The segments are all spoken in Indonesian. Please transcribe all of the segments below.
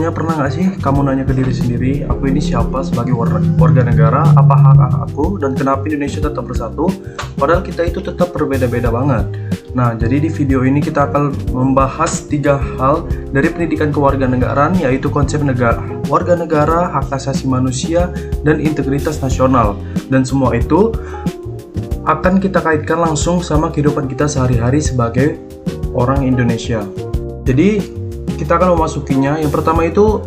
Sebelumnya pernah nggak sih kamu nanya ke diri sendiri, aku ini siapa sebagai warga negara, apa hak aku, dan kenapa Indonesia tetap bersatu, padahal kita itu tetap berbeda-beda banget. Nah, jadi di video ini kita akan membahas 3 hal dari pendidikan kewarganegaraan, yaitu konsep warga negara, hak asasi manusia, dan integritas nasional. Dan semua itu akan kita kaitkan langsung sama kehidupan kita sehari-hari sebagai orang Indonesia. Jadi kita akan memasukinya. Yang pertama itu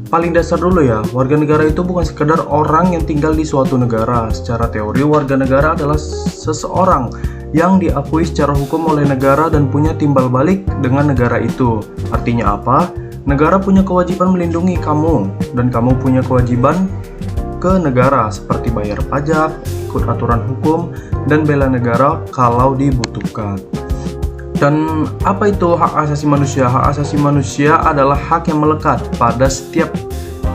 paling dasar dulu ya. Warga negara itu bukan sekedar orang yang tinggal di suatu negara. Secara teori, warga negara adalah seseorang yang diakui secara hukum oleh negara dan punya timbal balik dengan negara itu. Artinya apa? Negara punya kewajiban melindungi kamu, dan kamu punya kewajiban ke negara seperti bayar pajak, ikut aturan hukum, dan bela negara kalau dibutuhkan. Dan apa itu hak asasi manusia? Hak asasi manusia adalah hak yang melekat pada setiap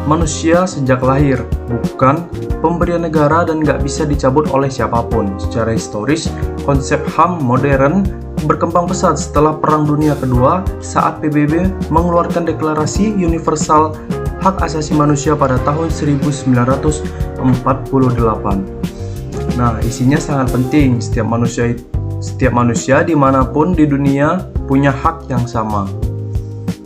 manusia sejak lahir, bukan pemberian negara dan nggak bisa dicabut oleh siapapun. Secara historis, konsep HAM modern berkembang pesat setelah Perang Dunia Kedua saat PBB mengeluarkan Deklarasi Universal Hak Asasi Manusia pada tahun 1948. Nah, isinya sangat penting. Setiap manusia dimanapun di dunia punya hak yang sama.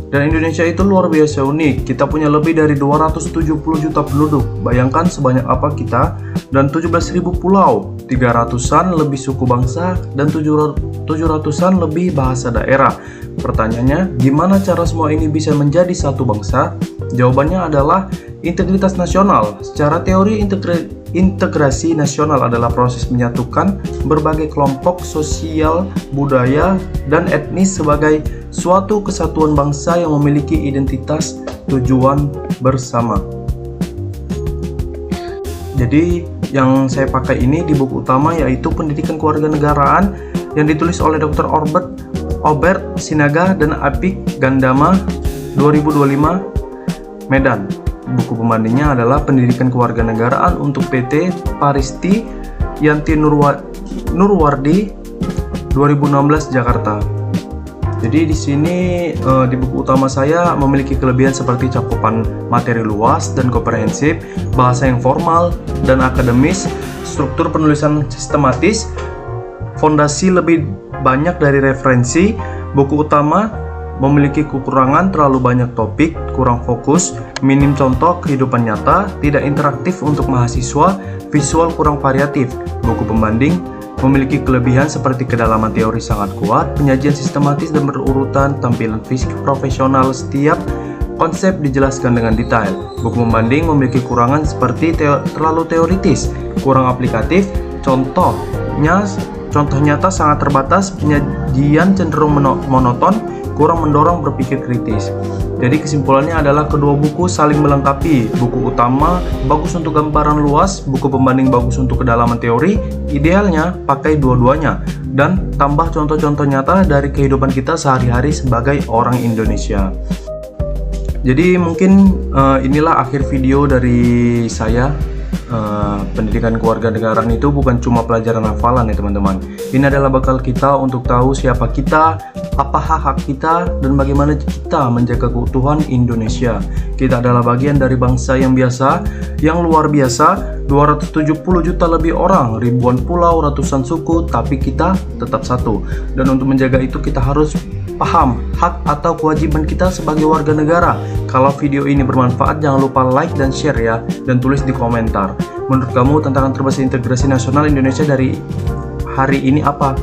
Dan Indonesia itu luar biasa unik. Kita punya lebih dari 270 juta penduduk. Bayangkan sebanyak apa kita, dan 17.000 pulau, 300-an lebih suku bangsa, dan 700-an lebih bahasa daerah. Pertanyaannya, gimana cara semua ini bisa menjadi satu bangsa? Jawabannya adalah integritas nasional. Secara teori, integrasi nasional adalah proses menyatukan berbagai kelompok sosial, budaya, dan etnis sebagai suatu kesatuan bangsa yang memiliki identitas tujuan bersama. Jadi yang saya pakai ini di buku utama, yaitu Pendidikan Kewarganegaraan yang ditulis oleh Dr. Obert Sinaga dan Apik Gandama 2025, Medan. Buku pembandingnya adalah Pendidikan Kewarganegaraan untuk PT Paristi Yanti Nurwardi 2016, Jakarta. Jadi di sini di buku utama saya memiliki kelebihan seperti cakupan materi luas dan komprehensif, bahasa yang formal dan akademis, struktur penulisan sistematis, fondasi lebih banyak dari referensi. Buku utama memiliki kekurangan terlalu banyak topik, kurang fokus, minim contoh kehidupan nyata, tidak interaktif untuk mahasiswa, visual kurang variatif. Buku pembanding memiliki kelebihan seperti kedalaman teori sangat kuat, penyajian sistematis dan berurutan, tampilan fisik profesional, setiap konsep dijelaskan dengan detail. Buku pembanding memiliki kekurangan seperti terlalu teoritis, kurang aplikatif, contoh nyata sangat terbatas, penyajian cenderung monoton, kurang mendorong berpikir kritis. Jadi kesimpulannya adalah kedua buku saling melengkapi. Buku utama bagus untuk gambaran luas, buku pembanding bagus untuk kedalaman teori. Idealnya pakai dua-duanya dan tambah contoh-contoh nyata dari kehidupan kita sehari-hari sebagai orang Indonesia. Jadi mungkin inilah akhir video dari saya. Pendidikan kewarganegaraan itu bukan cuma pelajaran hafalan ya teman-teman. Ini adalah bekal kita untuk tahu siapa kita, apa hak-hak kita, dan bagaimana kita menjaga keutuhan Indonesia. Kita adalah bagian dari bangsa yang biasa, yang luar biasa, 270 juta lebih orang, ribuan pulau, ratusan suku, tapi kita tetap satu. Dan untuk menjaga itu kita harus paham hak atau kewajiban kita sebagai warga negara. Kalau video ini bermanfaat, jangan lupa like dan share ya, dan tulis di komentar. Menurut kamu tantangan terbesar integrasi nasional Indonesia dari hari ini apa?